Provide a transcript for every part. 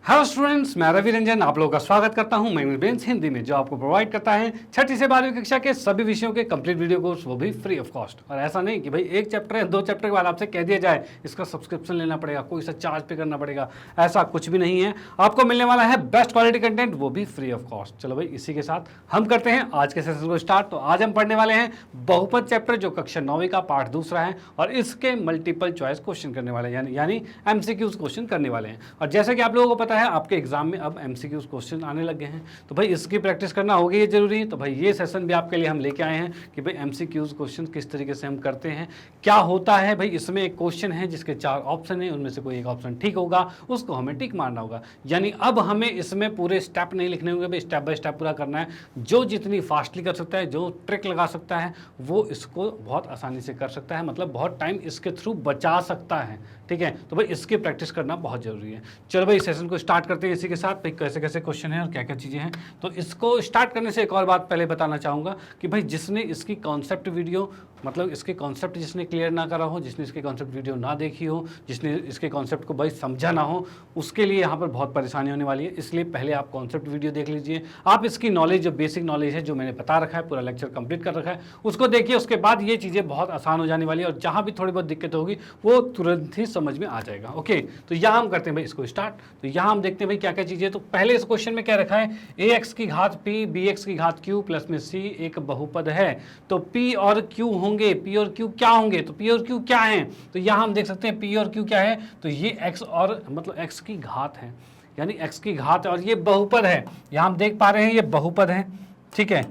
Hello students, मैं रवि रंजन आप लोगों का स्वागत करता हूं मैं बेंस हिंदी में, जो आपको प्रोवाइड करता है छठी से 12वीं कक्षा के सभी विषयों के कंप्लीट वीडियो कोर्स, वो भी फ्री ऑफ कॉस्ट। और ऐसा नहीं कि भाई एक चैप्टर है, 2 चैप्टर के बाद आपसे कह दिया जाए इसका सब्सक्रिप्शन लेना पड़ेगा, कोई सा चार्ज पे करना पड़ेगा, ऐसा कुछ भी नहीं है। आपको मिलने वाला है बेस्ट क्वालिटी कंटेंट, वो भी फ्री ऑफ कॉस्ट। चलो भाई, इसी के साथ हम करते हैं आज के सेशन को स्टार्ट। तो आज हम पढ़ने वाले हैं बहुपद चैप्टर, जो कक्षा 9वीं का पार्ट दूसरा है, और इसके मल्टीपल चॉइस क्वेश्चन करने वाले हैं, यानी एमसीक्यूज क्वेश्चन करने वाले हैं। और जैसा कि आप लोगों को पता है, आपके एग्जाम में अब एमसीक्यूज क्वेश्चन आने लगे हैं, तो भाई इसकी प्रैक्टिस करना होगी, ये जरूरी है। तो भाई ये सेशन भी आपके लिए हम लेके आए हैं कि भाई एमसीक्यूज क्वेश्चन किस तरीके से हम करते हैं, क्या होता है। भाई इसमें एक क्वेश्चन है जिसके 4 ऑप्शन है, उनमें से कोई एक ऑप्शन ठीक होगा, उसको हमें टिक मारना होगा। यानी अब हमें इसमें पूरे स्टेप नहीं लिखने होंगे, भाई स्टेप बाय स्टेप पूरा करना है। जो जितनी फास्टली कर सकता है, जो ट्रिक लगा सकता है, वो इसको बहुत आसानी से कर सकता है, मतलब बहुत टाइम इसके थ्रू बचा सकता है। ठीक है, तो भाई इसकी प्रैक्टिस करना बहुत जरूरी है। चलो भाई सेशन को स्टार्ट करते हैं इसी के साथ। भाई कैसे कैसे क्वेश्चन है और क्या क्या चीज़ें हैं। तो इसको स्टार्ट करने से एक और बात पहले बताना चाहूँगा कि भाई जिसने इसकी कॉन्सेप्ट वीडियो, मतलब इसके कॉन्सेप्ट जिसने क्लियर ना करा हो, जिसने इसके कॉन्सेप्ट वीडियो ना देखी हो, जिसने इसके कॉन्सेप्ट को भाई समझा ना हो, उसके लिए यहाँ पर बहुत परेशानी होने वाली है। इसलिए पहले आप कॉन्सेप्ट वीडियो देख लीजिए, आप इसकी नॉलेज, जो बेसिक नॉलेज है, जो मैंने बता रखा है, पूरा लेक्चर कंप्लीट कर रखा है, उसको देखिए। उसके बाद ये चीज़ें बहुत आसान हो जाने वाली है, और जहाँ भी थोड़ी बहुत दिक्कत होगी वो तुरंत ही समझ में आ जाएगा। ओके, तो यहाँ हम करते हैं भाई इसको स्टार्ट। तो यहाँ हम देखते हैं भाई क्या क्या चीज़ें। तो पहले इस क्वेश्चन में क्या रखा है, ax की घात p bx की घात q प्लस में c एक बहुपद है। तो p और q होंगे, p और q क्या होंगे, तो p और q क्या हैं, तो यहाँ हम देख सकते हैं p और q क्या है, तो ये x और मतलब x की घात है, यानी x की घात है, और ये बहुपद है। यहाँ हम देख पा रहे हैं ये बहुपद है। ठीक है,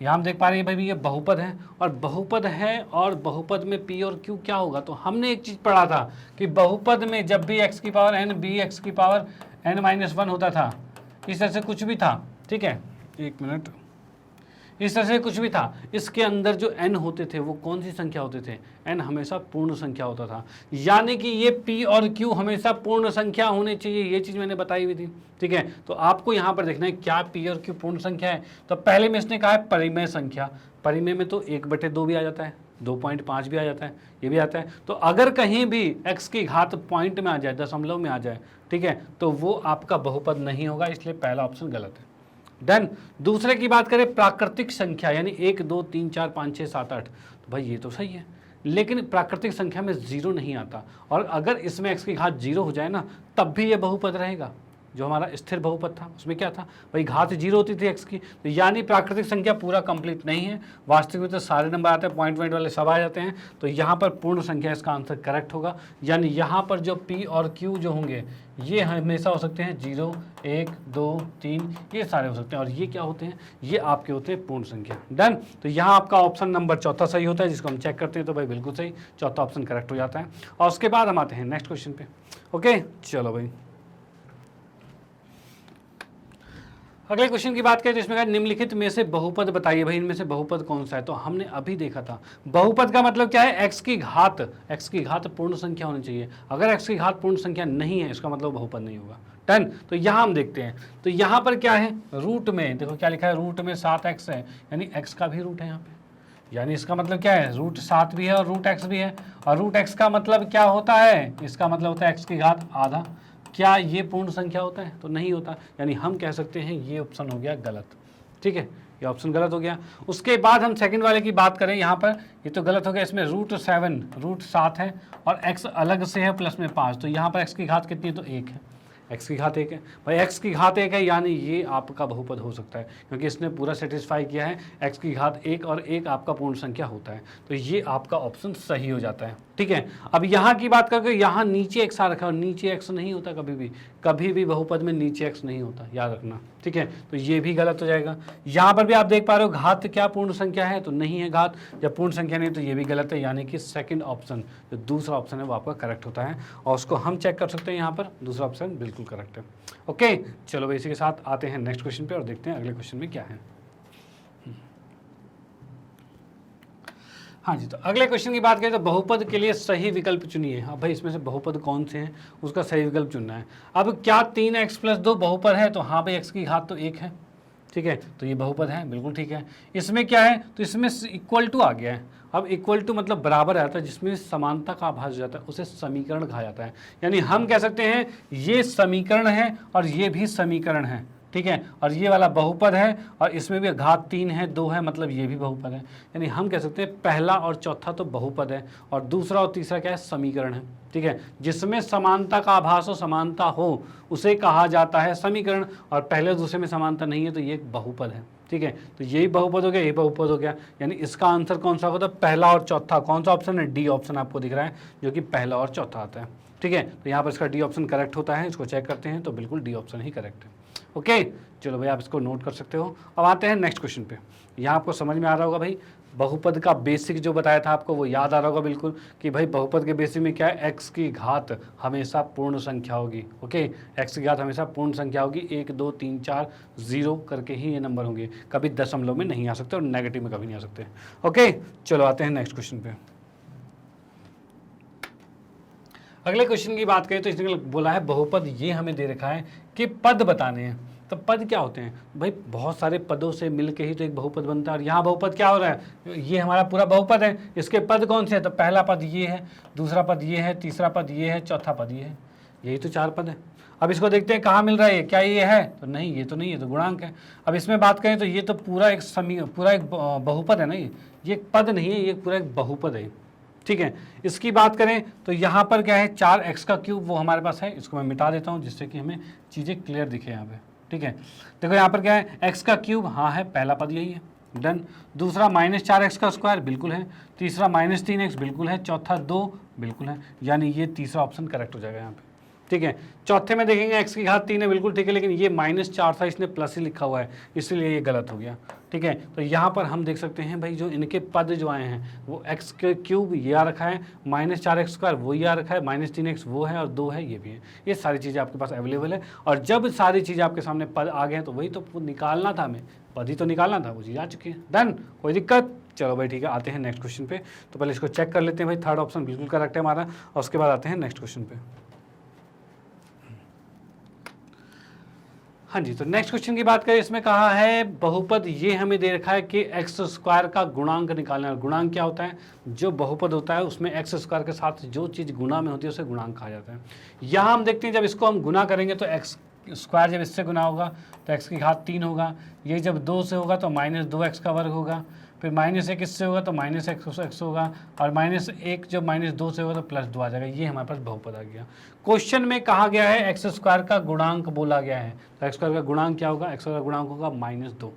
यहाँ हम देख पा रहे हैं भाई ये बहुपद है, और बहुपद है, और बहुपद में p और q क्या होगा। तो हमने एक चीज़ पढ़ा था कि बहुपद में जब भी x की पावर n bx की पावर n-1 होता था, इस तरह से कुछ भी था। ठीक है, एक मिनट, इस तरह से कुछ भी था, इसके अंदर जो n होते थे वो कौन सी संख्या होते थे, n हमेशा पूर्ण संख्या होता था। यानी कि ये p और q हमेशा पूर्ण संख्या होने चाहिए, ये चीज़ मैंने बताई हुई थी। ठीक है, तो आपको यहाँ पर देखना है क्या p और q पूर्ण संख्या है। तो पहले में इसने कहा है परिमेय संख्या, परिमेय में तो 1/2 भी आ जाता है, 2.5 भी आ जाता है, ये भी आता है। तो अगर कहीं भी x की घात पॉइंट में आ जाए, दशमलव में आ जाए, ठीक है, तो वो आपका बहुपद नहीं होगा, इसलिए पहला ऑप्शन गलत है। डन। दूसरे की बात करें प्राकृतिक संख्या, यानी 1 2 3 4 5 6 7 8, तो भाई ये तो सही है, लेकिन प्राकृतिक संख्या में 0 नहीं आता, और अगर इसमें x की घात 0 हो जाए ना, तब भी ये बहुपद रहेगा। जो हमारा स्थिर बहुपद था उसमें क्या था भाई, घात 0 होती थी x की, तो यानी प्राकृतिक संख्या पूरा कंप्लीट नहीं है। वास्तविक में तो सारे नंबर आते हैं, पॉइंट वाले सब आ जाते हैं, तो यहाँ पर पूर्ण संख्या इसका आंसर करेक्ट होगा। यानी यहाँ पर जो p और q जो होंगे, ये हमेशा हो सकते हैं 0 1 2 3, ये सारे हो सकते हैं, और ये क्या होते हैं, ये आपके होते हैं पूर्ण संख्या। डन। तो यहाँ आपका ऑप्शन नंबर चौथा सही होता है, जिसको हम चेक करते हैं, तो भाई बिल्कुल सही, चौथा ऑप्शन करेक्ट हो जाता है। और उसके बाद हम आते हैं नेक्स्ट क्वेश्चन पे। ओके, चलो भाई अगले क्वेश्चन की बात करें, तो इसमें कहा निम्नलिखित में से बहुपद बताइए। भाई इनमें से बहुपद कौन सा है, तो हमने अभी देखा था बहुपद का मतलब क्या है, x की घात पूर्ण संख्या होनी चाहिए। अगर x की घात पूर्ण संख्या नहीं है, इसका मतलब बहुपद नहीं होगा। डन। तो यहाँ हम देखते हैं, तो यहाँ पर क्या है, रूट में देखो क्या लिखा है, रूट में 7x है, यानी x का भी रूट है यहाँ पे, यानी इसका मतलब क्या है, रूट 7 भी है और रूट x भी है। और रूट x का मतलब क्या होता है, इसका मतलब होता है x की घात आधा। क्या ये पूर्ण संख्या होता है, तो नहीं होता, यानी हम कह सकते हैं ये ऑप्शन हो गया गलत। ठीक है, ये ऑप्शन गलत हो गया। उसके बाद हम सेकंड वाले की बात करें, यहाँ पर ये तो गलत हो गया, इसमें रूट 7 है और x अलग से है प्लस में 5, तो यहाँ पर x की घात कितनी है, तो 1 है, x की घात 1 है। भाई x की घात 1 है, यानी ये आपका बहुपद हो सकता है, क्योंकि इसने पूरा सेटिस्फाई किया है, x की घात 1 और 1 आपका पूर्ण संख्या होता है, तो ये आपका ऑप्शन सही हो जाता है। ठीक है, अब यहाँ की बात करके, यहाँ नीचे x आ रखा है, और नीचे x नहीं होता कभी भी बहुपद में नीचे x नहीं होता, याद रखना। ठीक है, तो ये भी गलत हो जाएगा। यहाँ पर भी आप देख पा रहे हो घात क्या पूर्ण संख्या है, तो नहीं है घात, जब पूर्ण संख्या नहीं तो ये भी गलत है, यानी कि सेकंड ऑप्शन जो दूसरा ऑप्शन है वो आपका करेक्ट होता है, और उसको हम चेक कर सकते हैं, यहाँ पर दूसरा ऑप्शन बिल्कुल करेक्ट है। ओके, चलो भाई इसी के साथ आते हैं नेक्स्ट क्वेश्चन पे और देखते हैं अगले क्वेश्चन में क्या है। हाँ जी, तो अगले क्वेश्चन की बात करें तो बहुपद के लिए सही विकल्प चुनिए। अब भाई इसमें से बहुपद कौन से हैं, उसका सही विकल्प चुनना है। अब क्या 3x + 2 बहुपद है, तो हाँ भाई x की घात तो 1 है, ठीक है, तो ये बहुपद है, बिल्कुल ठीक है। इसमें क्या है, तो इसमें इक्वल टू आ गया है। अब इक्वल टू मतलब बराबर आता है, जिसमें समानता का आभास हो जाता है उसे समीकरण कहा जाता है। यानी हम कह सकते हैं ये समीकरण है और ये भी समीकरण है, ठीक है, और ये वाला बहुपद है और इसमें भी घात 3 है 2 है, मतलब ये भी बहुपद है। यानी हम कह सकते हैं पहला और चौथा तो बहुपद है और दूसरा और तीसरा क्या है, समीकरण है, ठीक है। जिसमें समानता का आभास हो, समानता हो, उसे कहा जाता है समीकरण, और पहले दूसरे में समानता नहीं है तो ये एक बहुपद है, ठीक है। तो यही बहुपद हो गया, यही बहुपद हो गया। यानी इसका आंसर कौन सा होगा, पहला और चौथा। कौन सा ऑप्शन है, डी ऑप्शन आपको दिख रहा है, जो कि पहला और चौथा आता है, ठीक है। तो यहाँ पर इसका डी ऑप्शन करेक्ट होता है, इसको चेक करते हैं तो बिल्कुल डी ऑप्शन ही करेक्ट है। ओके, चलो भाई आप इसको नोट कर सकते हो। अब आते हैं नेक्स्ट क्वेश्चन पे। यहाँ आपको समझ में आ रहा होगा भाई, बहुपद का बेसिक जो बताया था आपको वो याद आ रहा होगा बिल्कुल, कि भाई बहुपद के बेसिक में क्या है, एक्स की घात हमेशा पूर्ण संख्या होगी। ओके, एक्स की घात हमेशा पूर्ण संख्या होगी, 1 2 3 4 0 करके ही ये नंबर होंगे, कभी दशमलव में नहीं आ सकते और नेगेटिव में कभी नहीं आ सकते। ओके, चलो आते हैं नेक्स्ट क्वेश्चन पे। अगले क्वेश्चन की बात करें तो इसने बोला है बहुपद ये हमें दे रखा है कि पद बताने हैं। तो पद क्या होते हैं भाई, बहुत सारे पदों से मिलके ही तो एक बहुपद बनता है। और यहाँ बहुपद क्या हो रहा है, ये हमारा पूरा बहुपद है, इसके पद कौन से हैं, तो पहला पद ये है, दूसरा पद ये है, तीसरा पद ये है, चौथा पद ये है, यही तो 4 पद है। अब इसको देखते हैं कहाँ मिल रहा है, क्या ये है, तो नहीं ये तो नहीं है, तो गुणांक है। अब इसमें बात करें तो ये तो पूरा एक बहुपद है ना, ये एक पद नहीं है, ये पूरा एक बहुपद है, ठीक है। इसकी बात करें तो यहाँ पर क्या है, 4x का क्यूब वो हमारे पास है, इसको मैं मिटा देता हूँ जिससे कि हमें चीज़ें क्लियर दिखे यहाँ पे, ठीक है। देखो यहाँ पर क्या है, x का क्यूब हाँ है, पहला पद यही है, डन। दूसरा -4x का स्क्वायर बिल्कुल है, तीसरा -3x बिल्कुल है, चौथा 2 बिल्कुल है, यानी ये तीसरा ऑप्शन करेक्ट हो जाएगा यहाँ पे, ठीक है। चौथे में देखेंगे x की घात 3 है, बिल्कुल ठीक है, लेकिन ये -4 था, इसने प्लस ही लिखा हुआ है, इसलिए ये गलत हो गया, ठीक है। तो यहाँ पर हम देख सकते हैं भाई, जो इनके पद जो आए हैं वो x के क्यूब ये आ रखा है, -4x स्क्वायर वो ये आ रखा है, -3x वो है और 2 है ये भी है। ये सारी चीज़ें आपके पास अवेलेबल है, और जब सारी चीज़ें आपके सामने पद आ गए हैं तो वही तो निकालना था, हमें पद ही तो निकालना था, वो चीज़ आ चुकी है, डन, कोई दिक्कत। चलो भाई ठीक है, आते हैं नेक्स्ट क्वेश्चन पे। तो पहले इसको चेक कर लेते हैं भाई, थर्ड ऑप्शन बिल्कुल करेक्ट है हमारा, और उसके बाद आते हैं नेक्स्ट क्वेश्चन पे। हाँ जी, तो नेक्स्ट क्वेश्चन की बात करें, इसमें कहा है बहुपद ये हमें दे रखा है कि एक्स स्क्वायर का गुणांक निकालना है। गुणांक क्या होता है, जो बहुपद होता है उसमें एक्स स्क्वायर के साथ जो चीज़ गुणा में होती है उसे गुणांक कहा जाता है। यहाँ हम देखते हैं जब इसको हम गुना करेंगे तो एक्स स्क्वायर जब इससे गुना होगा तो एक्स की घात 3 होगा, ये जब 2 से होगा तो -2x का वर्ग होगा, फिर -1 इससे होगा तो -x होगा, और -1 जब -2 से होगा तो +2 आ जाएगा। ये हमारे पास बहुपद आ गया। क्वेश्चन में कहा गया है एक्स स्क्वायर का गुणांक बोला गया है, तो एक्स स्क्वायर का गुणांक क्या होगा, एक्स स्क्वायर का गुणांक होगा -2,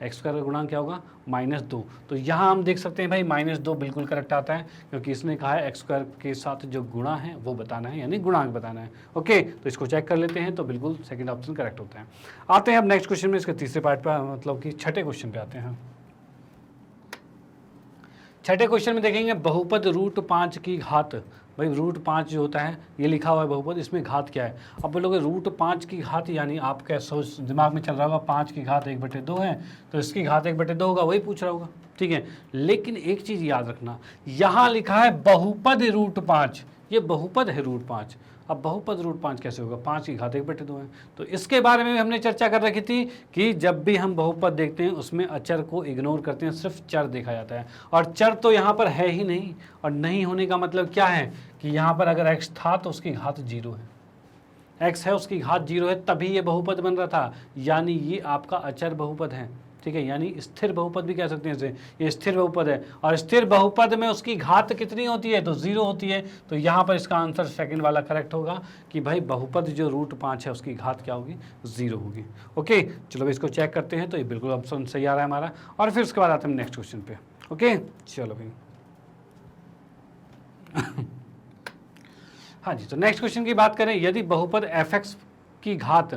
एक्स स्क्वायर का गुणांक क्या होगा, -2। तो यहाँ हम देख सकते हैं भाई -2 बिल्कुल करेक्ट आता है, क्योंकि इसने कहा है एक्स स्क्वायर के साथ जो गुणा है वो बताना है, यानी गुणांक बताना है। ओके, तो इसको चेक कर लेते हैं, तो बिल्कुल सेकंड ऑप्शन करेक्ट होता है। आते हैं अब नेक्स्ट क्वेश्चन में, इसके तीसरे पार्ट पर, मतलब कि छठे क्वेश्चन पे आते हैं। छठे क्वेश्चन में देखेंगे बहुपद √5 की घात। भाई √5 जो होता है ये लिखा हुआ है बहुपद, इसमें घात क्या है। अब बोलोगे √5 की घात, यानी आपके सोच दिमाग में चल रहा होगा 5 की घात 1/2 है, तो इसकी घात 1/2 होगा, वही पूछ रहा होगा, ठीक है। लेकिन एक चीज़ याद रखना, यहाँ लिखा है बहुपद √5, ये बहुपद है √5। अब बहुपद √5 कैसे होगा, 5 की घात 1/2 है। तो इसके बारे में हमने चर्चा कर रखी थी कि जब भी हम बहुपद देखते हैं उसमें अचर को इग्नोर करते हैं, सिर्फ चर देखा जाता है, और चर तो यहाँ पर है ही नहीं, और नहीं होने का मतलब क्या है कि यहाँ पर अगर x था तो उसकी घात 0 है, x है उसकी घात 0 है, तभी ये बहुपद बन रहा था, यानी ये आपका अचर बहुपद है, ठीक है। यानी स्थिर बहुपद भी कह सकते हैं इसे, ये स्थिर बहुपद है, और स्थिर बहुपद में उसकी घात कितनी होती है, तो 0 होती है। तो यहाँ पर इसका आंसर सेकंड वाला करेक्ट होगा कि भाई बहुपद जो √5 है उसकी घात क्या होगी, 0 होगी। ओके, चलो इसको चेक करते हैं, तो ये बिल्कुल ऑप्शन सही आ रहा है हमारा, और फिर उसके बाद आते हैं नेक्स्ट क्वेश्चन पे। ओके, चलो भाई हाँ जी, तो नेक्स्ट क्वेश्चन की बात करें, यदि बहुपद f(x) की घात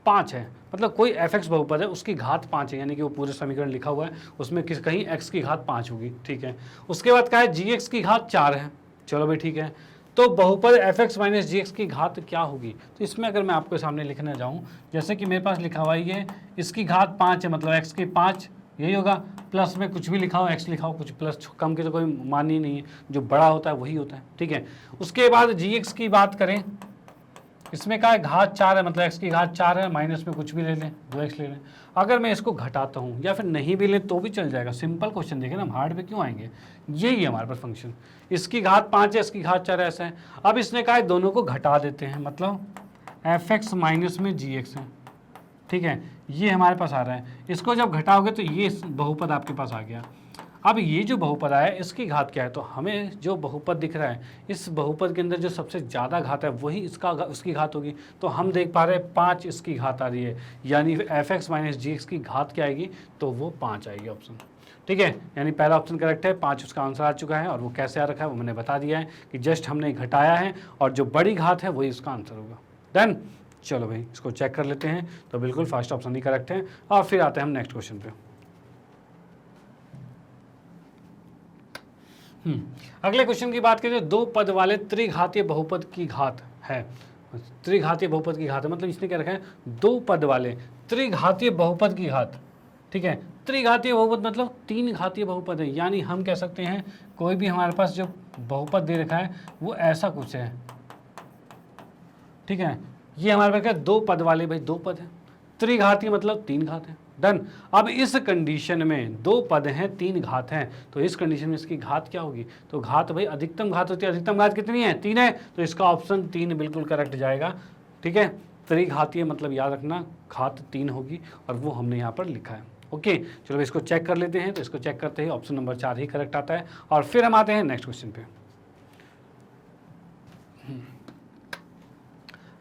5 है, मतलब कोई f(x) बहुपद है उसकी घात 5 है, यानी कि वो पूरे समीकरण लिखा हुआ है, उसमें कहीं x की घात 5 होगी, ठीक है। उसके बाद क्या है, gx की घात 4 है, चलो भाई ठीक है। तो बहुपद f(x) - gx की घात क्या होगी, तो इसमें अगर मैं आपके सामने लिखने जाऊँ, जैसे कि मेरे पास लिखा हुआ है इसकी घात 5 है, मतलब x की 5, यही होगा, प्लस में कुछ भी लिखा हो, x लिखा हो, कुछ प्लस कम की तो कोई मान ही नहीं है, जो बड़ा होता है वही होता है, ठीक है। उसके बाद gx की बात करें इसमें क्या है, घात 4 है, मतलब x की घात 4 है, माइनस में कुछ भी ले लें, 2x ले लें। अगर मैं इसको घटाता हूँ या फिर नहीं भी लें तो भी चल जाएगा, सिंपल क्वेश्चन। देखें ना, हम हार्ड पे क्यों आएंगे, यही है हमारे पास फंक्शन। इसकी घात 5 है, इसकी घात 4 है, ऐसा है। अब इसने कहा है दोनों को घटा देते हैं, मतलब fx माइनस में gx है, ठीक है, ये हमारे पास आ रहा है। इसको जब घटाओगे तो ये बहुपद आपके पास आ गया। अब ये जो बहुपद आया इसकी घात क्या है, तो हमें जो बहुपद दिख रहा है इस बहुपद के अंदर जो सबसे ज़्यादा घात है वही उसकी घात होगी। तो हम देख पा रहे हैं 5 इसकी घात आ रही है, यानी fx माइनस gx की घात क्या आएगी, तो वो 5 आएगी ऑप्शन। ठीक है, यानी पहला ऑप्शन करेक्ट है, 5 उसका आंसर आ चुका है। और वो कैसे आ रखा है वो मैंने बता दिया है कि जस्ट हमने घटाया है और जो बड़ी घात है वही उसका आंसर होगा। डन, चलो भाई इसको चेक कर लेते हैं। तो बिल्कुल फर्स्ट ऑप्शन ही करेक्ट है। और फिर आते हैं हम नेक्स्ट क्वेश्चन पे। अगले क्वेश्चन की बात करें, दो पद वाले त्रिघातीय बहुपद की घात है। त्रिघातीय बहुपद की घात है, मतलब इसने क्या रखा है, दो पद वाले त्रिघातीय बहुपद की घात। ठीक है, त्रिघातीय बहुपद मतलब 3 घातीय बहुपद है, यानी हम कह सकते हैं कोई भी हमारे पास जो बहुपद दे रखा है वो ऐसा कुछ है। ठीक है, ये हमारे पास क्या, दो पद वाले, भाई दो पद है, त्रिघातीय मतलब 3 घात है। डन। अब इस कंडीशन में दो पद हैं 3 घात हैं, तो इस कंडीशन में इसकी घात क्या होगी, तो घात भाई अधिकतम घात होती है, अधिकतम घात कितनी है, 3 है, तो इसका ऑप्शन 3 बिल्कुल करेक्ट जाएगा। ठीक है, त्रिघातीय मतलब याद रखना घात 3 होगी और वो हमने यहाँ पर लिखा है। ओके, चलो इसको चेक कर लेते हैं। तो इसको चेक करते ही ऑप्शन नंबर 4 ही करेक्ट आता है। और फिर हम आते हैं नेक्स्ट क्वेश्चन पे।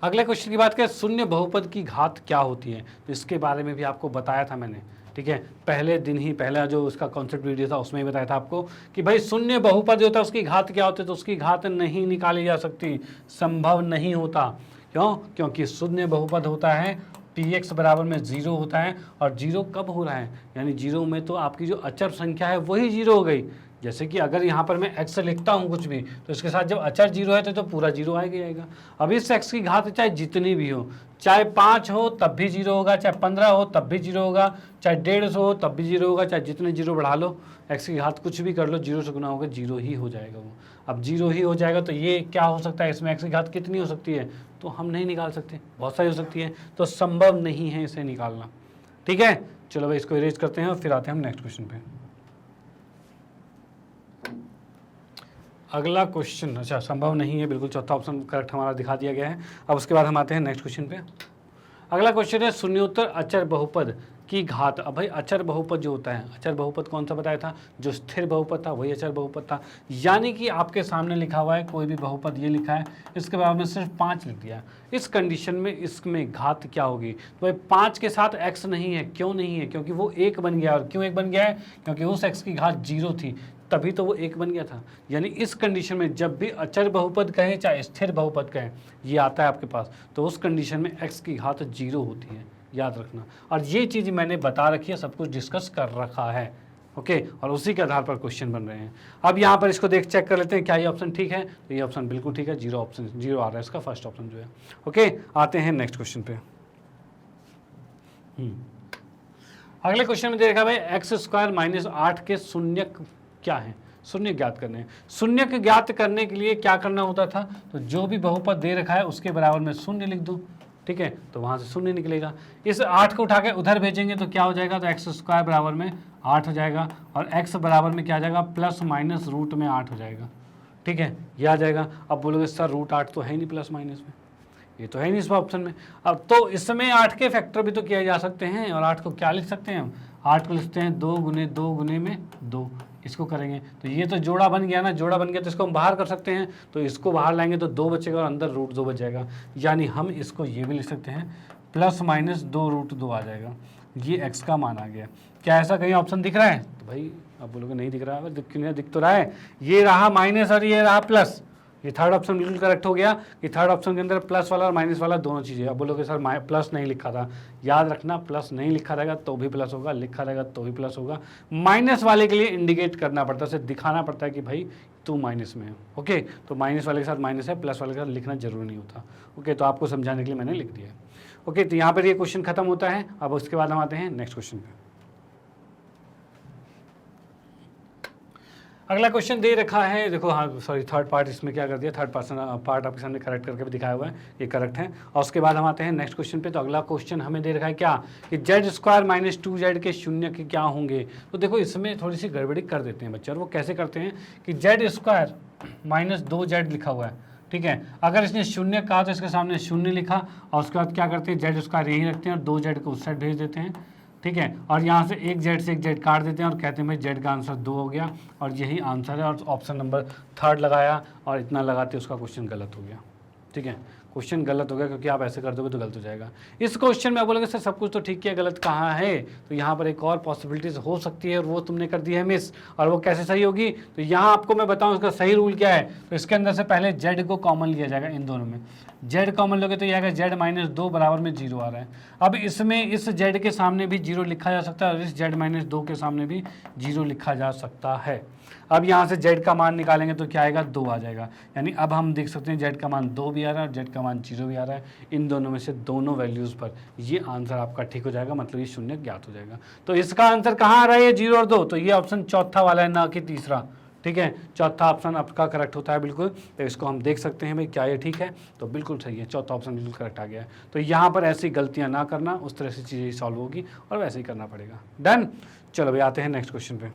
अगले क्वेश्चन की बात करें, शून्य बहुपद की घात क्या होती है, तो इसके बारे में भी आपको बताया था मैंने। ठीक है, पहले दिन ही, पहला जो उसका कॉन्सेप्ट वीडियो था उसमें ही बताया था आपको कि भाई शून्य बहुपद जो होता है उसकी घात क्या होती है, तो उसकी घात नहीं निकाली जा सकती, संभव नहीं होता। क्यों, क्योंकि शून्य बहुपद होता है px बराबर में 0 होता है। और 0 कब हो रहा है, यानी 0 में तो आपकी जो अचर संख्या है वही 0 हो गई। जैसे कि अगर यहाँ पर मैं x लिखता हूँ कुछ भी, तो इसके साथ जब अचर 0 है तो पूरा 0 आएगा। अब इस x की घात चाहे जितनी भी हो, चाहे 5 हो तब भी 0 होगा, चाहे 15 हो तब भी 0 होगा, चाहे 150 हो तब भी 0 होगा, चाहे जितने 0 बढ़ा लो, x की घात कुछ भी कर लो, 0 से गुना होगा 0 ही हो जाएगा वो। अब 0 ही हो जाएगा तो ये क्या हो सकता है, इसमें x की घात कितनी हो सकती है, तो हम नहीं निकाल सकते, बहुत सारी हो सकती है, तो संभव नहीं है इसे निकालना। ठीक है, चलो भाई इसको इरेज करते हैं और फिर आते हैं हम नेक्स्ट क्वेश्चन पे। अगला क्वेश्चन, अच्छा संभव नहीं है, बिल्कुल चौथा ऑप्शन करेक्ट हमारा दिखा दिया गया है। अब उसके बाद हम आते हैं नेक्स्ट क्वेश्चन पे। अगला क्वेश्चन है शून्योत्तर अचर बहुपद की घात। अब भाई अचर बहुपद जो होता है, अचर बहुपद कौन सा बताया था, जो स्थिर बहुपद था वही अचर बहुपद था। यानी कि आपके सामने लिखा हुआ है कोई भी बहुपद, ये लिखा है, इसके बाद में सिर्फ 5 लिख दिया। इस कंडीशन में इसमें घात क्या होगी, तो भाई 5 के साथ x नहीं है, क्यों नहीं है, क्योंकि वो 1 बन गया। और क्यों 1 बन गया है, क्योंकि उस x की घात 0 थी, तभी तो वो 1 बन गया था। यानी इस कंडीशन में जब भी अचर बहुपद कहें चाहे स्थिर बहुपद कहें, ये आता है आपके पास, तो उस कंडीशन में x की घात 0 होती है, याद रखना। और ये चीज़ मैंने बता रखी है, सब कुछ डिस्कस कर रखा है। ओके, और उसी के आधार पर क्वेश्चन बन रहे हैं। अब यहाँ पर इसको चेक कर लेते हैं क्या ये ऑप्शन ठीक है, तो ये ऑप्शन बिल्कुल ठीक है, 0 ऑप्शन 0 आ रहा है इसका फर्स्ट ऑप्शन जो है। ओके, आते हैं नेक्स्ट क्वेश्चन पे। अगले क्वेश्चन में देखा भाई x² माइनस 8 के शून्यक क्या है, शून्य ज्ञात करने हैं। शून्यक ज्ञात करने के लिए क्या करना होता था, तो जो भी बहुपद दे रखा है उसके बराबर में शून्य लिख दूं। ठीक है, तो वहां से शून्य निकलेगा। इस 8 को उठा के उधर भेजेंगे तो क्या हो जाएगा, तो x² बराबर में 8 हो जाएगा, और x बराबर में क्या आ जाएगा, प्लस माइनस रूट में 8 हो जाएगा। ठीक है, ये आ जाएगा। अब बोलोगे सर रूट 8 तो है ही नहीं प्लस माइनस में, ये तो है ही नहीं इस ऑप्शन में। अब तो इसमें 8 के फैक्टर भी तो किए जा सकते हैं, और 8 को क्या लिख सकते हैं हम, 8 को लिखते हैं 2 गुने 2 गुने में 2, इसको करेंगे तो ये तो जोड़ा बन गया ना, जोड़ा बन गया तो इसको हम बाहर कर सकते हैं, तो इसको बाहर लाएंगे तो 2 बचेगा और अंदर रूट 2 बच जाएगा। यानी हम इसको ये भी लिख सकते हैं प्लस माइनस 2 रूट 2 आ जाएगा। ये x का मान आ गया। क्या ऐसा कहीं ऑप्शन दिख रहा है, तो भाई आप बोलोगे नहीं दिख रहा है, दिख तो रहा है, ये रहा माइनस और ये रहा प्लस। ये थर्ड ऑप्शन बिल्कुल करेक्ट हो गया कि थर्ड ऑप्शन के अंदर प्लस वाला और माइनस वाला दोनों चीज़ें। अब बोलोगे सर प्लस नहीं लिखा था, याद रखना प्लस नहीं लिखा रहेगा तो भी प्लस होगा, लिखा रहेगा तो भी प्लस होगा। माइनस वाले के लिए इंडिकेट करना पड़ता है, उसे दिखाना पड़ता है कि भाई तू माइनस में है। ओके, तो माइनस वाले के साथ माइनस है, प्लस वाले के साथ लिखना जरूरी नहीं होता। ओके, तो आपको समझाने के लिए मैंने लिख दिया है। ओके, तो यहाँ पर ये क्वेश्चन खत्म होता है। अब उसके बाद हम आते हैं नेक्स्ट क्वेश्चन पे। अगला क्वेश्चन दे रखा है, देखो हाँ सॉरी थर्ड पार्ट इसमें क्या कर दिया, थर्ड पर्सन पार्ट आपके सामने करेक्ट करके भी दिखाया हुआ है, ये करेक्ट है। और उसके बाद हम आते हैं नेक्स्ट क्वेश्चन पे। तो अगला क्वेश्चन हमें दे रखा है क्या कि जेड स्क्वायर माइनस 2z के शून्य के क्या होंगे। तो देखो इसमें थोड़ी सी गड़बड़ी कर देते हैं बच्चे, और वो कैसे करते हैं कि जेड स्क्वायर माइनस 2z लिखा हुआ है, ठीक है। अगर इसने शून्य कहा तो इसके सामने शून्य लिखा, और उसके बाद क्या करते हैं जेड स्क्वायर यही रखते हैं और 2z को उस साइड भेज देते हैं, ठीक है। और यहाँ से एक जेड से एक जेड काट देते हैं और कहते हैं भाई जेड का आंसर 2 हो गया, और यही आंसर है। और ऑप्शन नंबर थर्ड लगाया और इतना लगाते उसका क्वेश्चन गलत हो गया, ठीक है। क्वेश्चन गलत हो गया क्योंकि आप ऐसे कर दोगे तो गलत हो जाएगा। इस क्वेश्चन में बोलोगे सर सब कुछ तो ठीक किया, गलत कहाँ है, तो यहाँ पर एक और पॉसिबिलिटीज हो सकती है और वो तुमने कर दी है मिस। और वो कैसे सही होगी, तो यहाँ आपको मैं बताऊँ इसका सही रूल क्या है। तो इसके अंदर से पहले जेड को कॉमन लिया जाएगा, इन दोनों में जेड कॉमन लोगे तो ये आएगा जेड माइनस 2 बराबर में 0 आ रहा है। अब इसमें इस जेड के सामने भी 0 लिखा जा सकता है और इस जेड माइनस 2 के सामने भी 0 लिखा जा सकता है। अब यहाँ से जेड का मान निकालेंगे तो क्या आएगा, 2 आ जाएगा। यानी अब हम देख सकते हैं जेड का मान 2 भी आ रहा है और जेड का मान 0 भी आ रहा है। इन दोनों में से दोनों वैल्यूज़ पर ये आंसर आपका ठीक हो जाएगा, मतलब ये शून्य ज्ञात हो जाएगा। तो इसका आंसर कहाँ आ रहा है, 0 और 2, तो ये ऑप्शन चौथा वाला है, ना कि तीसरा, ठीक है। चौथा ऑप्शन आपका करेक्ट होता है बिल्कुल। तो इसको हम देख सकते हैं भाई क्या ये ठीक है, तो बिल्कुल सही है, चौथा ऑप्शन बिल्कुल करेक्ट आ गया है। तो यहाँ पर ऐसी गलतियाँ ना करना, उस तरह से चीज़ें सॉल्व होगी और वैसे ही करना पड़ेगा। डन। चलो भाई आते हैं नेक्स्ट क्वेश्चन पे।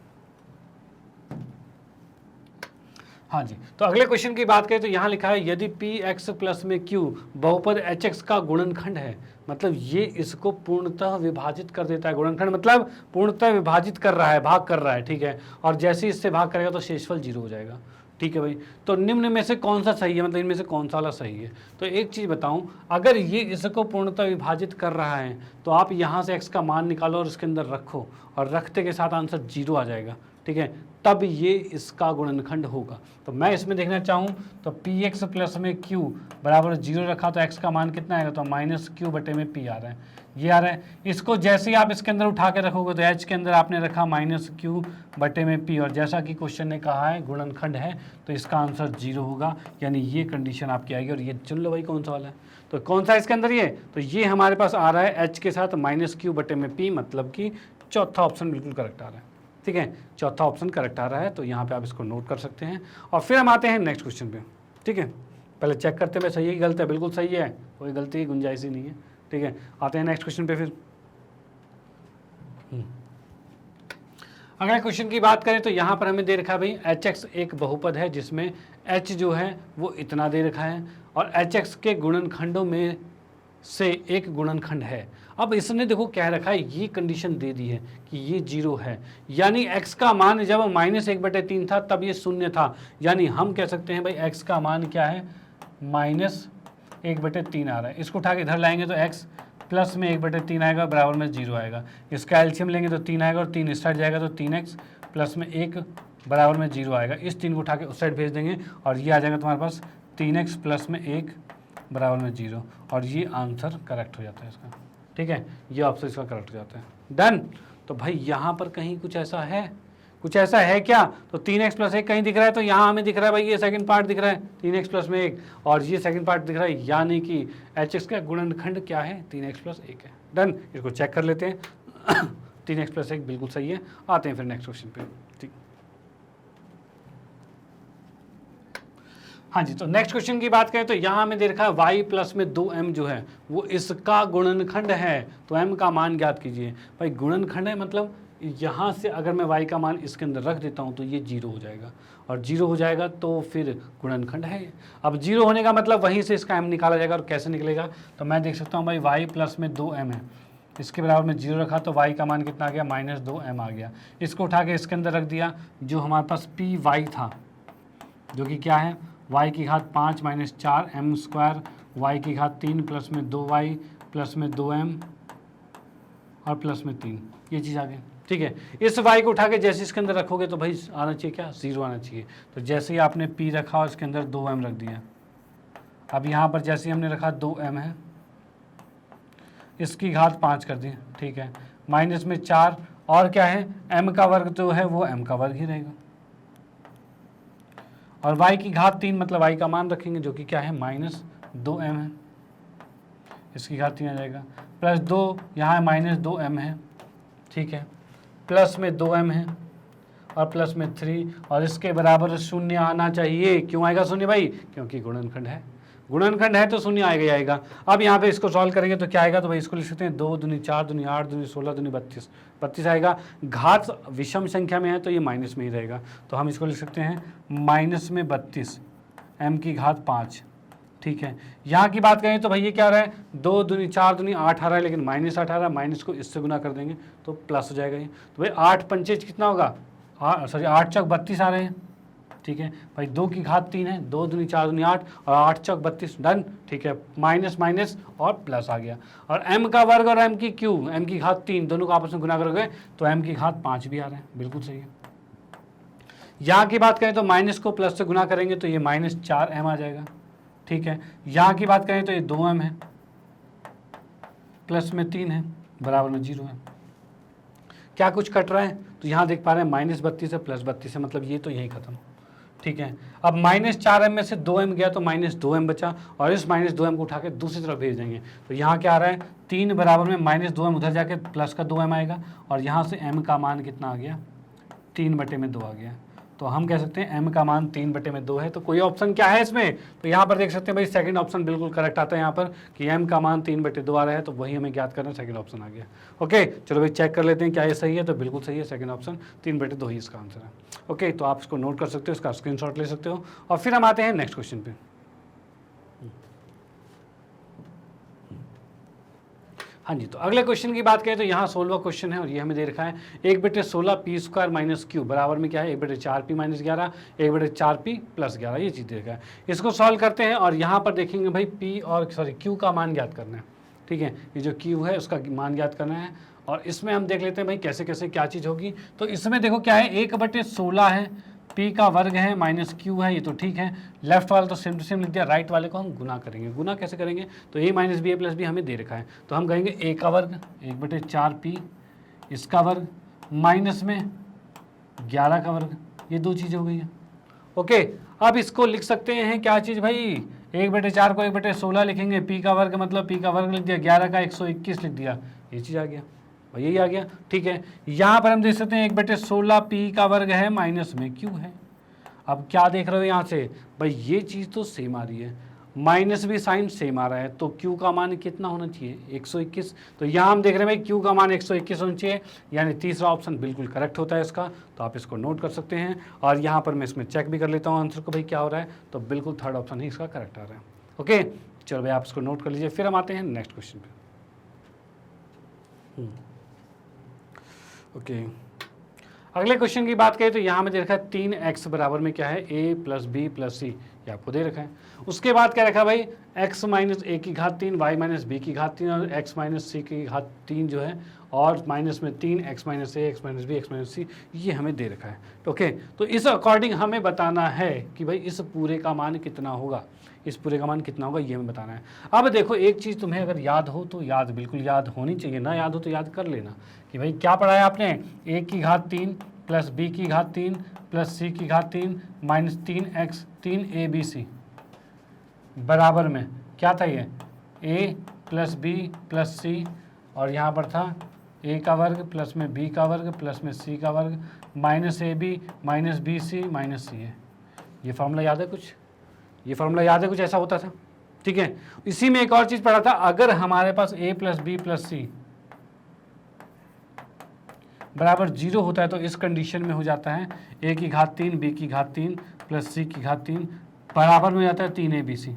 हाँ जी, तो अगले क्वेश्चन की बात करें तो यहाँ लिखा है यदि पी एक्स प्लस में क्यू बहुपद एच एक्स का गुणनखंड है, मतलब ये इसको पूर्णतः विभाजित कर देता है। गुणनखंड मतलब पूर्णतः विभाजित कर रहा है, भाग कर रहा है, ठीक है। और जैसे ही इससे भाग करेगा तो शेषफल 0 हो जाएगा, ठीक है भाई। तो निम्न में से कौन सा सही है, मतलब इनमें से कौन सा वाला सही है। तो एक चीज़ बताऊं, अगर ये इसको पूर्णतः विभाजित कर रहा है तो आप यहाँ से x का मान निकालो और इसके अंदर रखो, और रखते के साथ आंसर 0 आ जाएगा, ठीक है। तब ये इसका गुणनखंड होगा। तो मैं इसमें देखना चाहूँ तो पी एक्स प्लस में क्यू बराबर 0 रखा तो x का मान कितना आएगा, तो माइनस क्यू बटे में p आ रहा है, ये आ रहा है। इसको जैसे ही आप इसके अंदर उठा के रखोगे तो h के अंदर आपने रखा माइनस क्यू बटे में p, और जैसा कि क्वेश्चन ने कहा है गुणनखंड है तो इसका आंसर 0 होगा, यानी ये कंडीशन आपकी आएगी। और ये चुन लो भाई कौन सा वाला है, तो कौन सा इसके अंदर ये, तो ये हमारे पास आ रहा है h के साथ माइनस क्यू बटे में p, मतलब कि चौथा ऑप्शन बिल्कुल करेक्ट आ रहा है, ठीक है। चौथा ऑप्शन करेक्ट आ रहा है, तो यहाँ पे आप इसको नोट कर सकते हैं। और फिर हम आते हैं नेक्स्ट क्वेश्चन पे, ठीक है। पहले चेक करते हुए सही है कि गलत है, बिल्कुल सही है, कोई गलती की गुंजाइश ही नहीं है, ठीक है। आते हैं नेक्स्ट क्वेश्चन पे फिर। अगले क्वेश्चन की बात करें तो यहाँ पर हमें दे रखा है भाई एच एक्स एक बहुपद है जिसमें एच जो है वो इतना दे रखा है और एच एक्स के गुणनखंडों में से एक गुणनखंड है। अब इसने देखो कह रखा है, ये कंडीशन दे दी है कि ये 0 है, यानी x का मान जब -1/3 था तब ये 0 था, यानी हम कह सकते हैं भाई x का मान क्या है, -1/3 आ रहा है। इसको उठा के इधर लाएंगे तो x प्लस में 1/3 आएगा, बराबर में 0 आएगा। इसका एलसीएम लेंगे तो 3 आएगा और 3 इस साइड जाएगा तो 3x प्लस में 1 बराबर में 0 आएगा। इस 3 को उठा के उस साइड भेज देंगे और ये आ जाएगा तुम्हारे पास 3x प्लस में 1 बराबर में 0, और ये आंसर करेक्ट हो जाता है इसका, ठीक है। ये ऑप्शन इसका करेक्ट हो जाता है। डन। तो भाई यहाँ पर कहीं कुछ ऐसा है, कुछ ऐसा है क्या, तो 3x प्लस 1 कहीं दिख रहा है, तो यहाँ हमें दिख रहा है भाई ये सेकंड पार्ट दिख रहा है 3x प्लस में 1, और ये सेकंड पार्ट दिख रहा है, यानी कि एच एक्स का गुणनखंड क्या है, 3x प्लस 1 है। डन। इसको चेक कर लेते हैं 3x प्लस 1 बिल्कुल सही है। आते हैं फिर नेक्स्ट क्वेश्चन पे, ठीक। हाँ जी, तो नेक्स्ट क्वेश्चन की बात करें तो यहाँ हमें दे रखा है y प्लस में 2m जो है वो इसका गुणनखंड है, तो m का मान ज्ञात कीजिए। भाई गुणनखंड है मतलब यहाँ से अगर मैं y का मान इसके अंदर रख देता हूँ तो ये 0 हो जाएगा, और 0 हो जाएगा तो फिर गुणनखंड है। अब 0 होने का मतलब वहीं से इसका m निकाला जाएगा, और कैसे निकलेगा, तो मैं देख सकता हूँ भाई y प्लस में 2m है, इसके बराबर में 0 रखा तो y का मान कितना आ गया, -2m आ गया। इसको उठा के इसके अंदर रख दिया, जो हमारे पास पी वाई था जो कि क्या है, y की घात 5 माइनस 4 m स्क्वायर, y की घात 3 प्लस में 2y प्लस में 2m और प्लस में 3, ये चीज़ आ गई, ठीक है। इस y को उठा के जैसे इसके अंदर रखोगे तो भाई आना चाहिए क्या, 0 आना चाहिए। तो जैसे ही आपने p रखा और इसके अंदर 2m रख दिया, अब यहाँ पर जैसे ही हमने रखा 2m है, इसकी घात 5 कर दी, ठीक है, माइनस में 4 और क्या है, m का वर्ग जो है वो m का वर्ग ही रहेगा, और y की घात 3 मतलब y का मान रखेंगे जो कि क्या है, -2m है, इसकी घात 3 आ जाएगा, प्लस 2 यहाँ -2m है, ठीक है, प्लस में 2m है, और प्लस में 3 और इसके बराबर शून्य आना चाहिए। क्यों आएगा शून्य भाई? क्योंकि गुणनखंड है, गुणनखंड है तो शून्य आएगा ही आएगा। अब यहाँ पे इसको सॉल्व करेंगे तो क्या आएगा? तो भाई इसको लिख सकते हैं 2 दूनी 4 दूनी 8 दूनी 16 दूनी 32, 32 आएगा। घात विषम संख्या में है तो ये माइनस में ही रहेगा, तो हम इसको लिख सकते हैं माइनस में 32 m की घात 5। ठीक है, यहाँ की बात करें तो भाई ये क्या हो रहा है? 2 दूनी 4 दूनी 8 आ रहा है, लेकिन माइनस 18, माइनस को इससे गुना कर देंगे तो प्लस हो जाएगा ये। तो भाई 8 पंचे कितना होगा? 8 चौक 32 आ रहे हैं। ठीक है भाई, 2 की घात 3 है, 2 दूनी 4 दूनी 8 और 8 चौक 32, डन। ठीक है, माइनस माइनस और प्लस आ गया। और m का वर्ग और m की क्यूब, m की घात 3 दोनों को आपस में गुना करोगे तो m की घात 5 भी आ रहे हैं, बिल्कुल सही है। यहाँ की बात करें तो माइनस को प्लस से गुना करेंगे तो ये माइनस 4m आ जाएगा। ठीक है, यहाँ की बात करें तो ये 2m है, प्लस में 3 है, बराबर में 0 है। क्या कुछ कट रहा है? तो यहाँ देख पा रहे हैं माइनस 32 है प्लस 32 है, मतलब ये तो यही खत्म। ठीक है, अब माइनस 4m में से 2m गया तो माइनस 2m बचा, और इस माइनस 2m को उठा के दूसरी तरफ भेज देंगे तो यहाँ क्या आ रहा है? 3 बराबर में माइनस 2m उधर जाके प्लस का 2m आएगा, और यहाँ से m का मान कितना आ गया? 3/2 आ गया। तो हम कह सकते हैं m का मान 3/2 है। तो कोई ऑप्शन क्या है इसमें? तो यहाँ पर देख सकते हैं भाई सेकंड ऑप्शन बिल्कुल करेक्ट आता है यहाँ पर कि m का मान 3/2 आ रहा है, तो वही हमें ज्ञात करना, सेकंड ऑप्शन आ गया। ओके, चलो भाई चेक कर लेते हैं क्या ये सही है। तो बिल्कुल सही है, सेकंड ऑप्शन 3/2 ही इसका आंसर है। ओके, तो आप इसको नोट कर सकते हो, इसका स्क्रीनशॉट ले सकते हो। और फिर हम आते हैं नेक्स्ट क्वेश्चन पे। हाँ जी, तो अगले क्वेश्चन की बात करें तो यहाँ 16वां क्वेश्चन है और ये हमें दे रखा है 1/16 p स्क्वायर माइनस क्यू बराबर में क्या है? 1/4p माइनस 11, 1/4p प्लस 11, ये चीज़ दे रखा है। इसको सॉल्व करते हैं और यहाँ पर देखेंगे भाई p और क्यू का मान ज्ञात करना है। ठीक है, ये जो क्यू है उसका मान ज्ञात करना है, और इसमें हम देख लेते हैं भाई कैसे कैसे क्या चीज़ होगी। तो इसमें देखो क्या है, 1/16 है, p का वर्ग है माइनस क्यू है, ये तो ठीक है। लेफ्ट वाला तो सेम टू सेम लिख दिया, राइट वाले को हम गुना करेंगे। गुना कैसे करेंगे? तो a minus B A plus B हमें दे रखा है, तो हम कहेंगे a का वर्ग 1/4p, इसका वर्ग माइनस में 11 का वर्ग, ये दो चीज़ें हो गई हैं। ओके, अब इसको लिख सकते हैं क्या चीज़ भाई? 1/4 को 1/16 लिखेंगे, p का वर्ग मतलब p का वर्ग लिख दिया, 11 का 121 लिख दिया, ये चीज़ आ गया, यही आ गया। ठीक है, यहाँ पर हम देख सकते हैं 1/16 p का वर्ग है माइनस में q है। अब क्या देख रहे हो यहाँ से भाई? ये चीज़ तो सेम आ रही है, माइनस भी साइन सेम आ रहा है, तो q का मान कितना होना चाहिए? 121। तो यहाँ हम देख रहे हैं भाई q का मान 121 होना चाहिए, यानी तीसरा ऑप्शन बिल्कुल करेक्ट होता है इसका। तो आप इसको नोट कर सकते हैं, और यहाँ पर मैं इसमें चेक भी कर लेता हूँ आंसर को भाई क्या हो रहा है। तो बिल्कुल थर्ड ऑप्शन ही इसका करेक्ट आ रहा है। ओके, चलो भाई आप इसको नोट कर लीजिए, फिर हम आते हैं नेक्स्ट क्वेश्चन पे। ओके, अगले क्वेश्चन की बात करें तो यहाँ में दे रखा है 3x बराबर में क्या है? a प्लस बी प्लस सी, ये आपको दे रखा है। उसके बाद क्या रखा है भाई? x माइनस ए की घात 3, y माइनस बी की घात 3 और x माइनस सी की घात 3 जो है, और माइनस में 3 x minus a, x minus b, x minus c, ये हमें दे रखा है। ओके, तो इस अकॉर्डिंग हमें बताना है कि भाई इस पूरे का मान कितना होगा, इस पूरे का मान कितना होगा, ये हमें बताना है। अब देखो एक चीज़ तुम्हें अगर याद हो तो याद बिल्कुल याद होनी चाहिए, ना याद हो तो याद कर लेना कि भाई क्या पढ़ा है आपने? a की घात 3 प्लस b की घात 3 प्लस c की घात 3 माइनस 3x 3abc बराबर में क्या था? ये a plus b plus c, और यहाँ पर था a का वर्ग प्लस में b का वर्ग प्लस में c का वर्ग minus ab minus bc minus c है। ये फार्मूला याद है कुछ? ये फार्मूला याद है कुछ? ऐसा होता था। ठीक है, इसी में एक और चीज़ पढ़ा था, अगर हमारे पास a प्लस बी प्लस सी बराबर 0 होता है तो इस कंडीशन में हो जाता है a की घात 3 b की घात 3 प्लस c की घात 3 बराबर में हो जाता है 3abc,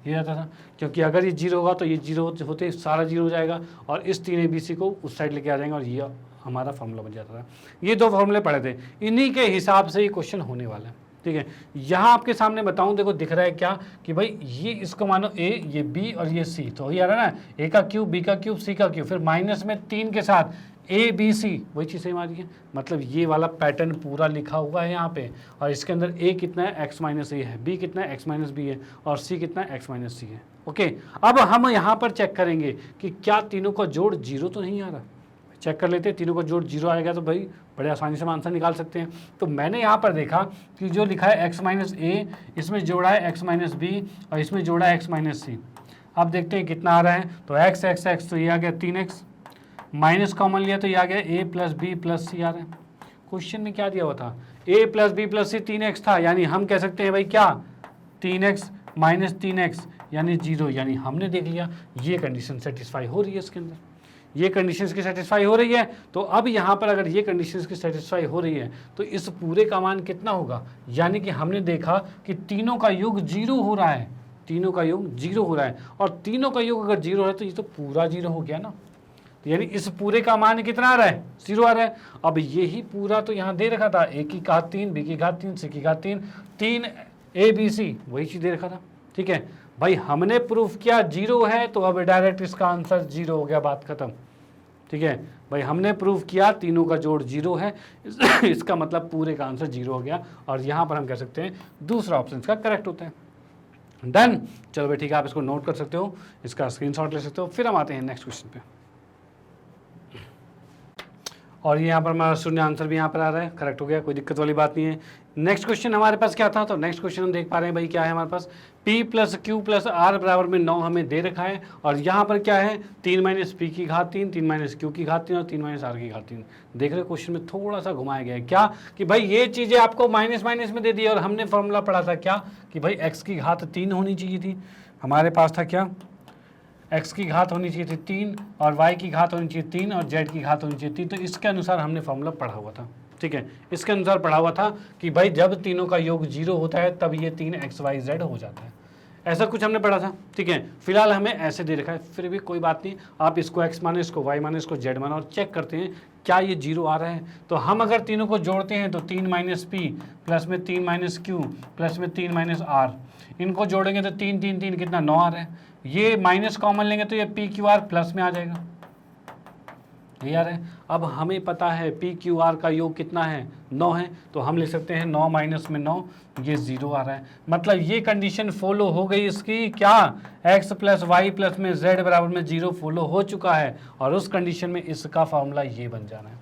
ये आता था। क्योंकि अगर ये 0 होगा तो ये 0 होते सारा 0 हो जाएगा, और इस 3abc को उस साइड लेके आ जाएंगे, और ये हमारा फार्मूला बन जाता था। ये दो फार्मूले पढ़े थे, इन्हीं के हिसाब से ये क्वेश्चन होने वाला है। ठीक है, यहाँ आपके सामने बताऊं, देखो दिख रहा है क्या कि भाई ये इसको मानो a, ये b और ये c, तो ये आ रहा है ना, a का क्यूब, b का क्यूब, c का क्यूब, फिर माइनस में 3 के साथ a b c, वही चीज़ सेम आ रही है। मतलब ये वाला पैटर्न पूरा लिखा हुआ है यहाँ पे, और इसके अंदर a कितना है? x माइनस a है, b कितना है? x माइनस b है, और c कितना है? x माइनस c है। ओके, अब हम यहाँ पर चेक करेंगे कि क्या तीनों का जोड़ 0 तो नहीं आ रहा। चेक कर लेते हैं, तीनों का जोड़ 0 आएगा तो भाई बड़े आसानी से हम आंसर निकाल सकते हैं। तो मैंने यहाँ पर देखा कि जो लिखा है x माइनस ए, इसमें जोड़ा है x माइनस बी, और इसमें जोड़ा है x माइनस सी। अब देखते हैं कितना आ रहा है। तो x x तो ये आ गया 3x, माइनस कॉमन लिया तो ये आ गया a plus B plus C आ रहा है। क्वेश्चन में क्या दिया हुआ था, a plus B plus C 3x था, यानी हम कह सकते हैं भाई क्या 3x माइनस 3x यानी 0, यानी हमने देख लिया ये कंडीशन सेटिस्फाई हो रही है इसके अंदर, ये कंडीशंस की सेटिस्फाई हो रही है। तो अब यहाँ पर अगर ये कंडीशंस की सेटिस्फाई हो रही है तो इस पूरे का मान कितना होगा, यानी कि हमने देखा कि तीनों का योग 0 हो रहा है, तीनों का योग 0 हो रहा है, और तीनों का योग अगर 0 है तो ये तो पूरा 0 हो गया ना, तो यानी इस पूरे का मान कितना आ रहा है, 0 आ रहा है। अब यही पूरा तो यहाँ दे रखा था, a की घात 3, b की घात 3, c की घात 3, 3 ABC, वही चीज़ दे रखा था। ठीक है भाई, हमने प्रूफ किया 0 है तो अब डायरेक्ट इसका आंसर 0 हो गया, बात खत्म। ठीक है भाई, हमने प्रूफ किया तीनों का जोड़ 0 है, इसका मतलब पूरे का आंसर 0 हो गया, और यहाँ पर हम कह सकते हैं दूसरा ऑप्शन इसका करेक्ट होता है। डन, चलो भाई ठीक है, आप इसको नोट कर सकते हो, इसका स्क्रीनशॉट ले सकते हो। फिर हम आते हैं नेक्स्ट क्वेश्चन पे, और ये यहाँ पर हमारा शून्य आंसर भी यहाँ पर आ रहा है, करेक्ट हो गया, कोई दिक्कत वाली बात नहीं है। नेक्स्ट क्वेश्चन हमारे पास क्या था, तो नेक्स्ट क्वेश्चन हम देख पा रहे हैं भाई क्या है हमारे पास, p plus Q plus R बराबर में 9 हमें दे रखा है, और यहाँ पर क्या है 3 माइनस पी की घात 3, 3 माइनस क्यू की घात 3 और 3 माइनस आर की घात 3। देख रहे हो क्वेश्चन में थोड़ा सा घुमाया गया है, क्या कि भाई ये चीज़ें आपको माइनस माइनस में दे दी, और हमने फॉर्मूला पढ़ा था क्या कि भाई x की घात 3 होनी चाहिए थी, हमारे पास था क्या x की घात होनी चाहिए थी 3, और y की घात होनी चाहिए 3, और z की घात होनी चाहिए 3, तो इसके अनुसार हमने फॉर्मूला पढ़ा हुआ था। ठीक है, इसके अनुसार पढ़ा हुआ था कि भाई जब तीनों का योग 0 होता है तब ये 3xyz हो जाता है, ऐसा कुछ हमने पढ़ा था। ठीक है, फिलहाल हमें ऐसे दे रखा है, फिर भी कोई बात नहीं, आप इसको x माने, इसको y माने, इसको z माने, और चेक करते हैं क्या ये 0 आ रहा है। तो हम अगर तीनों को जोड़ते हैं तो 3 माइनस पी प्लस में 3 माइनस क्यू प्लस में 3 माइनस आर, इनको जोड़ेंगे तो 3 3 3 कितना 9 आ रहा है, ये माइनस कॉमन लेंगे तो ये पी क्यू आर प्लस में आ जाएगा, ये आ रहा है। अब हमें पता है पी क्यू आर का योग कितना है, 9 है, तो हम लिख सकते हैं 9 माइनस में 9, ये 0 आ रहा है। मतलब ये कंडीशन फॉलो हो गई इसकी, क्या x प्लस वाई प्लस में z बराबर में 0 फॉलो हो चुका है, और उस कंडीशन में इसका फार्मूला ये बन जाना है।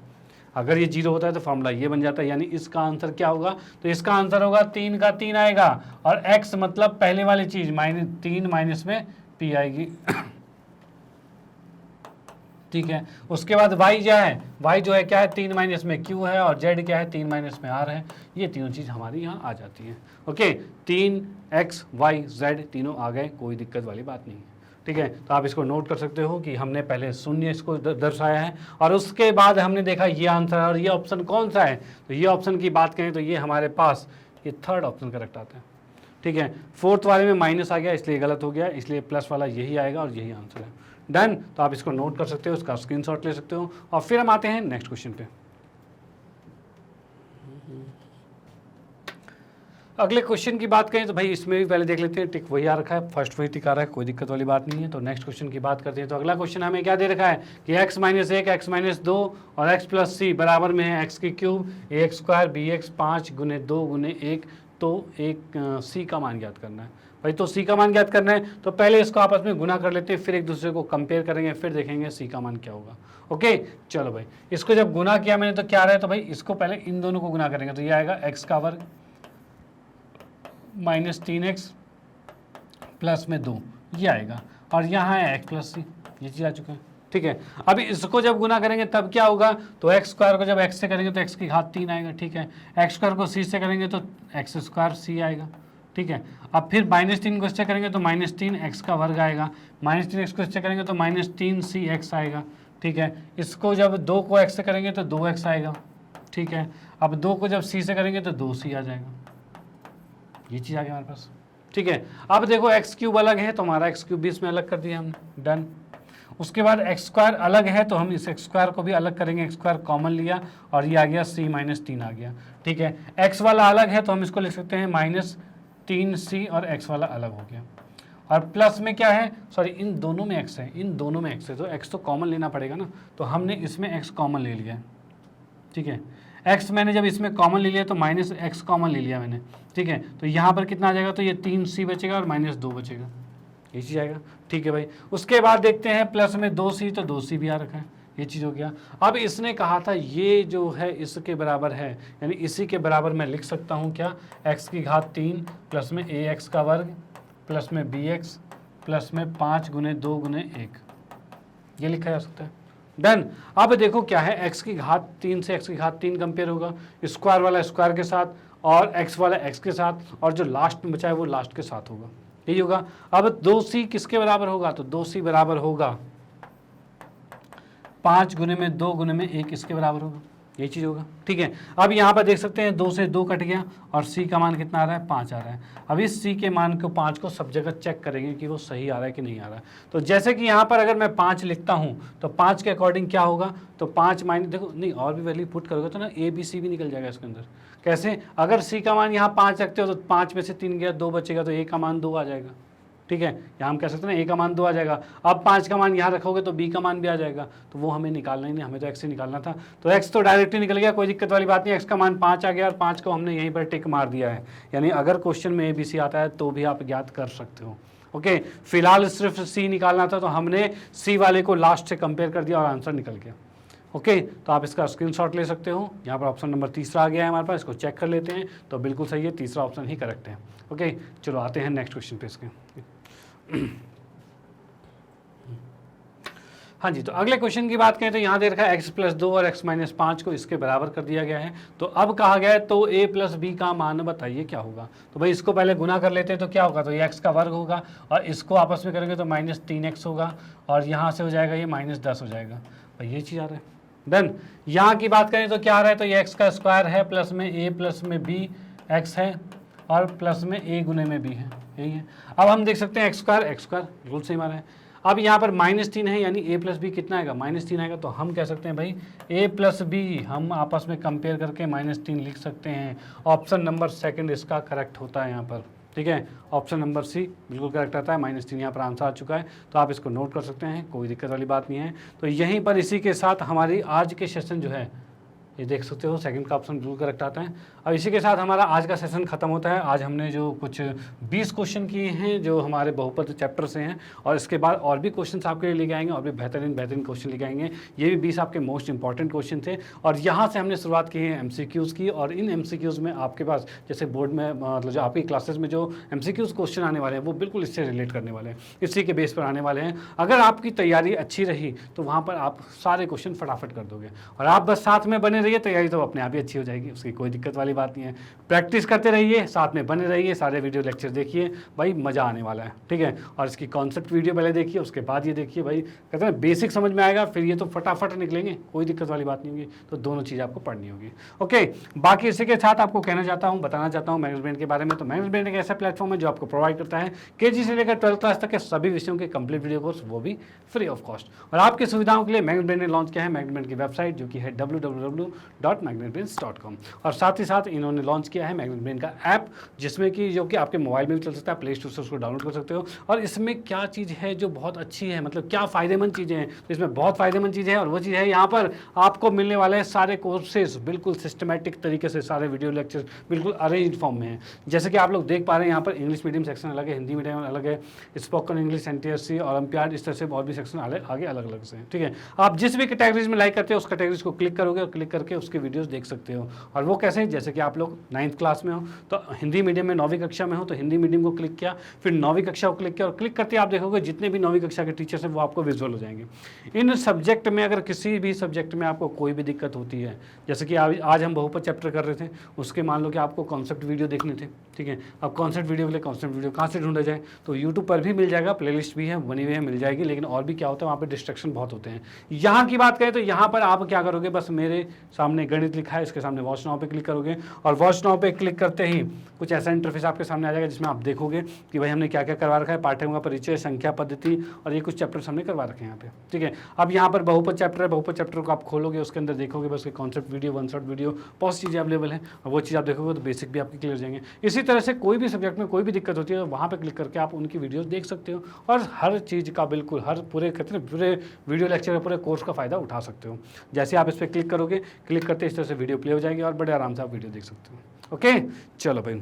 अगर ये 0 होता है तो फार्मूला ये बन जाता है, यानी इसका आंसर क्या होगा, तो इसका आंसर होगा 3 का 3 आएगा, और x मतलब पहले वाली चीज़ -3 माइनस में p आएगी। ठीक है, उसके बाद y क्या है, y जो है क्या है 3 माइनस में q है, और z क्या है 3 माइनस में r है, ये तीनों चीज़ हमारी यहाँ आ जाती है। ओके, 3x y z तीनों आ गए, कोई दिक्कत वाली बात नहीं है। ठीक है, तो आप इसको नोट कर सकते हो कि हमने पहले शून्य इसको दर्शाया है, और उसके बाद हमने देखा ये आंसर है, और ये ऑप्शन कौन सा है, तो ये ऑप्शन की बात करें तो ये हमारे पास ये थर्ड ऑप्शन करेक्ट आता है। ठीक है, फोर्थ वाले में माइनस आ गया इसलिए गलत हो गया, इसलिए प्लस वाला यही आएगा, और यही आंसर है। डन, तो आप इसको नोट कर सकते हो, उसका स्क्रीनशॉट ले सकते हो, और फिर हम आते हैं नेक्स्ट क्वेश्चन पे। अगले क्वेश्चन की बात करें तो भाई इसमें भी पहले देख लेते हैं, टिक वही आ रखा है, फर्स्ट वही टिक आ रहा है, कोई दिक्कत वाली बात नहीं है। तो नेक्स्ट क्वेश्चन की बात करते हैं, तो अगला क्वेश्चन हमें क्या दे रखा है कि x माइनस 1, x माइनस 2 और x प्लस सी बराबर में है x की क्यूब ax स्क्वायर bx 5 गुने 2 गुने 1, तो एक c का मान ज्ञात करना है भाई। तो c का मान ज्ञात करना है तो पहले इसको आपस में गुना कर लेते हैं, फिर एक दूसरे को कंपेयर करेंगे, फिर देखेंगे c का मान क्या होगा। ओके, चलो भाई, इसको जब गुना किया मैंने तो क्या आ रहा है, तो भाई इसको पहले इन दोनों को गुना करेंगे, तो ये आएगा x का वर्ग माइनस 3x प्लस में 2, ये आएगा, और यहाँ है x प्लस सी, ये चीज़ आ चुका है। ठीक है, अभी इसको जब गुना करेंगे तब क्या होगा, तो x स्क्वायर को जब x से करेंगे तो x की घात 3 आएगा। ठीक है, x स्क्वायर को c से करेंगे तो x स्क्वायर c आएगा। ठीक है, अब फिर -3 को इससे करेंगे तो -3x का वर्ग आएगा, -3x को इससे करेंगे तो -3cx आएगा। ठीक है, इसको जब 2 को x से करेंगे तो 2x आएगा। ठीक है, अब 2 को जब c से करेंगे तो 2c आ जाएगा, ये चीज़ आ गई हमारे पास। ठीक है, अब देखो एक्स क्यूब अलग है तो हमारा एक्स क्यूब भी इसमें अलग कर दिया हमने, डन। उसके बाद एक्स स्क्वायर अलग है तो हम इस एक्स स्क्वायर को भी अलग करेंगे, एक्स स्क्वायर कॉमन लिया और ये आ गया c माइनस 3 आ गया। ठीक है, एक्स वाला अलग है तो हम इसको लिख सकते हैं -3c, और एक्स वाला अलग हो गया। और प्लस में क्या है, सॉरी इन दोनों में एक्स है, इन दोनों में एक्स है, तो एक्स तो कॉमन लेना पड़ेगा ना, तो हमने इसमें एक्स कॉमन ले लिया। ठीक है, x मैंने जब इसमें कॉमन ले लिया तो -x कॉमन ले लिया मैंने। ठीक है, तो यहाँ पर कितना आ जाएगा, तो ये 3c बचेगा और -2 बचेगा, ये चीज़ आएगा। ठीक है भाई, उसके बाद देखते हैं प्लस में 2c, तो 2c भी आ रखा है, ये चीज़ हो गया। अब इसने कहा था ये जो है इसके बराबर है, यानी इसी के बराबर मैं लिख सकता हूँ क्या, x की घात 3 प्लस में ax का वर्ग प्लस में bx प्लस में 5 गुने 2 गुने 1, ये लिखा जा सकता है। डन। अब देखो क्या है, x की घात 3 से x की घात 3 कंपेयर होगा, स्क्वायर वाला स्क्वायर के साथ और x वाला x के साथ, और जो लास्ट में बचा है वो लास्ट के साथ होगा, यही होगा। अब 2c किसके बराबर होगा, तो 2c बराबर होगा 5 गुने में 2 गुने में 1 इसके बराबर होगा, यही चीज़ होगा। ठीक है, अब यहाँ पर देख सकते हैं 2 से 2 कट गया और c का मान कितना आ रहा है, 5 आ रहा है। अब इस c के मान को 5 को सब जगह चेक करेंगे कि वो सही आ रहा है कि नहीं आ रहा है। तो जैसे कि यहाँ पर अगर मैं 5 लिखता हूँ तो 5 के अकॉर्डिंग क्या होगा, तो 5 माइनस, देखो नहीं और भी वैल्यू पुट करोगे तो ना a b c भी निकल जाएगा इसके अंदर। कैसे, अगर c का मान यहाँ 5 रखते हो तो 5 में से 3 गया 2 बचेगा, तो a का मान 2 आ जाएगा। ठीक है, यहाँ हम कह सकते हैं ना a का मान 2 आ जाएगा। अब 5 का मान यहाँ रखोगे तो b का मान भी आ जाएगा, तो वो हमें निकालना ही नहीं, हमें तो x से निकालना था। तो x तो डायरेक्टली निकल गया, कोई दिक्कत वाली बात नहीं। x का मान 5 आ गया और 5 को हमने यहीं पर टिक मार दिया है। यानी अगर क्वेश्चन में a b c आता है तो भी आप ज्ञात कर सकते हो। ओके, फिलहाल सिर्फ c निकालना था तो हमने c वाले को लास्ट से कंपेयर कर दिया और आंसर निकल गया। ओके, तो आप इसका स्क्रीनशॉट ले सकते हो। यहाँ पर ऑप्शन नंबर तीसरा आ गया है हमारे पास, इसको चेक कर लेते हैं। तो बिल्कुल सही है, तीसरा ऑप्शन ही करेक्ट है। ओके, चलो आते हैं नेक्स्ट क्वेश्चन पे इसके। हाँ जी, तो अगले क्वेश्चन की बात करें तो यहाँ दे रखा है x + 2 और x - 5 को इसके बराबर कर दिया गया है। तो अब कहा गया है तो a + b का मान बताइए क्या होगा। तो भाई इसको पहले गुना कर लेते हैं, तो क्या होगा, तो ये x का वर्ग होगा और इसको आपस में करेंगे तो -3x होगा और यहाँ से हो जाएगा ये -10 हो जाएगा। भाई ये चीज़ आ रहा है। देन यहाँ की बात करें तो क्या आ रहा है, तो ये x का स्क्वायर है प्लस में a प्लस में b x है और प्लस में a गुने में b है, यही है। अब हम देख सकते हैं x स्क्वायर बिल्कुल सही माना है। अब यहाँ पर -3 है, यानी a + b कितना आएगा, -3 आएगा। तो हम कह सकते हैं भाई a + b हम आपस में कंपेयर करके -3 लिख सकते हैं। ऑप्शन नंबर सेकंड इसका करेक्ट होता है यहाँ पर। ठीक है, ऑप्शन नंबर सी बिल्कुल करेक्ट आता है। -3 यहाँ पर आंसर आ चुका है, तो आप इसको नोट कर सकते हैं, कोई दिक्कत वाली बात नहीं है। तो यहीं पर इसी के साथ हमारी आज के सेशन जो है ये देख सकते हो, सेकंड का ऑप्शन बिल्कुल करेक्ट आता है। अब इसी के साथ हमारा आज का सेशन खत्म होता है। आज हमने जो कुछ 20 क्वेश्चन किए हैं जो हमारे बहुपद चैप्टर से हैं, और इसके बाद और भी क्वेश्चंस आपके लिए लेके आएंगे और भी बेहतरीन क्वेश्चन लेके आएंगे। ये भी 20 आपके मोस्ट इंपॉर्टेंट क्वेश्चन थे और यहाँ से हमने शुरुआत की है MCQs की। और इन MCQs में आपके पास जैसे बोर्ड में मतलब जो आपकी क्लासेस में जो MCQs क्वेश्चन आने वाले हैं वो बिल्कुल इससे रिलेट करने वाले हैं, इसी के बेस पर आने वाले हैं। अगर आपकी तैयारी अच्छी रही तो वहाँ पर आप सारे क्वेश्चन फटाफट कर दोगे, और आप बस साथ में बने रहिए, तैयारी तो अपने आप ही अच्छी हो जाएगी, उसकी कोई दिक्कत वाली बात नहीं है। प्रैक्टिस करते रहिए, साथ में बने रहिए, सारे वीडियो लेक्चर देखिए, भाई मज़ा आने वाला है। ठीक है, और इसकी कॉन्सेप्ट वीडियो पहले देखिए, उसके बाद ये देखिए, भाई कहते हैं बेसिक समझ में आएगा, फिर ये तो फटाफट निकलेंगे, कोई दिक्कत वाली बात नहीं होगी। तो दोनों चीज़ आपको पढ़नी होगी। ओके, बाकी इसी के साथ आपको कहना चाहता हूँ, बताना चाहता हूँ मैनेजमेंट के बारे में। तो मैनेजमेंट एक ऐसा प्लेटफॉर्म है जो आपको प्रोवाइड करता है KG से लेकर 12th क्लास तक के सभी विषयों के कंप्लीट वीडियो कोर्स, वो भी फ्री ऑफ कॉस्ट। और आपकी सुविधाओं के लिए मैनेजमेंट ने लॉन्च किया है मैनेजमेंट की वेबसाइट, जो कि है www.magnetbrains.com। और साथ ही साथ इन्होंने लॉन्च किया है मैग्नेट का ऐप, जिसमें कि जो कि आपके मोबाइल में भी चल सकता है, प्ले स्टोर से उसको डाउनलोड कर सकते हो। और इसमें क्या चीज़ है जो बहुत अच्छी है, मतलब क्या फ़ायदेमंद चीज़ें हैं, तो इसमें बहुत फ़ायदेमंद चीज़ें हैं। और वो चीज़ है यहाँ पर आपको मिलने वाले हैं सारे कोर्सेज बिल्कुल सिस्टमेटिक तरीके से, सारे वीडियो लेक्चर बिल्कुल अरेंज फॉर्म में हैं। जैसे कि आप लोग देख पा रहे हैं यहाँ पर इंग्लिश मीडियम सेक्शन अलग है, हिंदी मीडियम अलग है, स्पोकन इंग्लिश, NTSC, ओलंपियाड, इस तरह से और भी सेक्शन आगे अलग अलग से हैं। ठीक है, आप जिस भी कैटेगरीज में लाइक करते हो उस कैटेगरीज को क्लिक करोगे और क्लिक करके उसके वीडियोज़ देख सकते हो। और वो कैसे, जैसे कि आप लोग 9th क्लास में हो तो हिंदी मीडियम में 9वीं कक्षा में हो तो हिंदी मीडियम को क्लिक किया, फिर 9वीं कक्षा को क्लिक किया, और क्लिक करते आप देखोगे जितने भी 9वीं कक्षा के टीचर्स हैं वो आपको विजुअल हो जाएंगे। इन सब्जेक्ट में अगर किसी भी सब्जेक्ट में आपको कोई भी दिक्कत होती है, जैसे कि आज हम बहुपद चैप्टर कर रहे थे, उसके मान लो कि आपको कॉन्सेप्ट वीडियो देखने थे। ठीक है, अब कॉन्सेप्ट वीडियो के लिए कॉन्सेप्ट वीडियो कहाँ से ढूंढा जाए, तो यूट्यूब पर भी मिल जाएगा, प्लेलिस्ट भी है बनी हुई है, मिल जाएगी। लेकिन और भी क्या होता है, वहाँ पर डिस्ट्रैक्शन बहुत होते हैं। यहाँ की बात करें तो यहाँ पर आप क्या करोगे, बस मेरे सामने गणित लिखा है, इसके सामने वॉच नाउ पे क्लिक करोगे, और वॉच नाउ पे क्लिक करते ही कुछ ऐसा इंटरफेस आपके सामने आ जाएगा जिसमें आप देखोगे कि भाई हमने क्या क्या करवा रखा है, पाठ्यक्रम का परिचय, संख्या पद्धति, और ये कुछ चैप्टर्स हमने करवा रखे हैं यहाँ पे। ठीक है, अब यहाँ पर बहुपद चैप्टर है, बहुपद चैप्टर को आप खोलोगे, उसके अंदर देखोगे बस कॉन्सेप्ट वीडियो, 1 शॉट वीडियो, बहुत सी चीज़ें अवेलेबल है, और वो चीज़ आप देखोगे तो बेसिक भी आपकी क्लियर हो जाएंगे। इसी तरह से कोई भी सब्जेक्ट में कोई भी दिक्कत होती है तो वहाँ पर क्लिक करके आप उनकी वीडियोज़ देख सकते हो, और हर चीज़ का बिल्कुल हर पूरे कहते हैं पूरे वीडियो लेक्चर पूरे कोर्स का फ़ायदा उठा सकते हो। जैसे आप इस पर क्लिक करोगे, क्लिक करते इस तरह से वीडियो प्ले हो जाएगी और बड़े आराम से आप वीडियो देख सकते हो। ओके, चलो भाई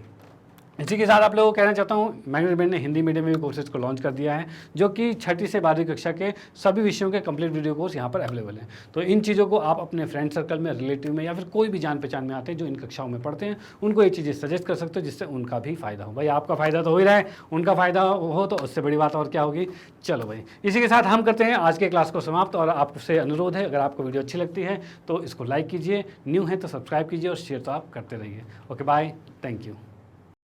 इसी के साथ आप लोगों को कहना चाहता हूँ, मैनेजमेंट ने हिंदी मीडियम में कोर्सेज को लॉन्च कर दिया है, जो कि 6ठी से 12वीं कक्षा के सभी विषयों के कंप्लीट वीडियो कोर्स यहाँ पर अवेलेबल हैं। तो इन चीज़ों को आप अपने फ्रेंड सर्कल में, रिलेटिव में, या फिर कोई भी जान पहचान में आते हैं जो इन कक्षाओं में पढ़ते हैं, उनको ये चीज़ें सजेस्ट कर सकते हो, जिससे उनका भी फायदा हो। भाई आपका फ़ायदा तो हो ही रहा है, उनका फ़ायदा हो तो उससे बड़ी बात और क्या होगी। चलो भाई, इसी के साथ हम करते हैं आज के क्लास को समाप्त। और आपसे अनुरोध है, अगर आपको वीडियो अच्छी लगती है तो इसको लाइक कीजिए, न्यू है तो सब्सक्राइब कीजिए और शेयर तो आप करते रहिए। Okay bye, thank you.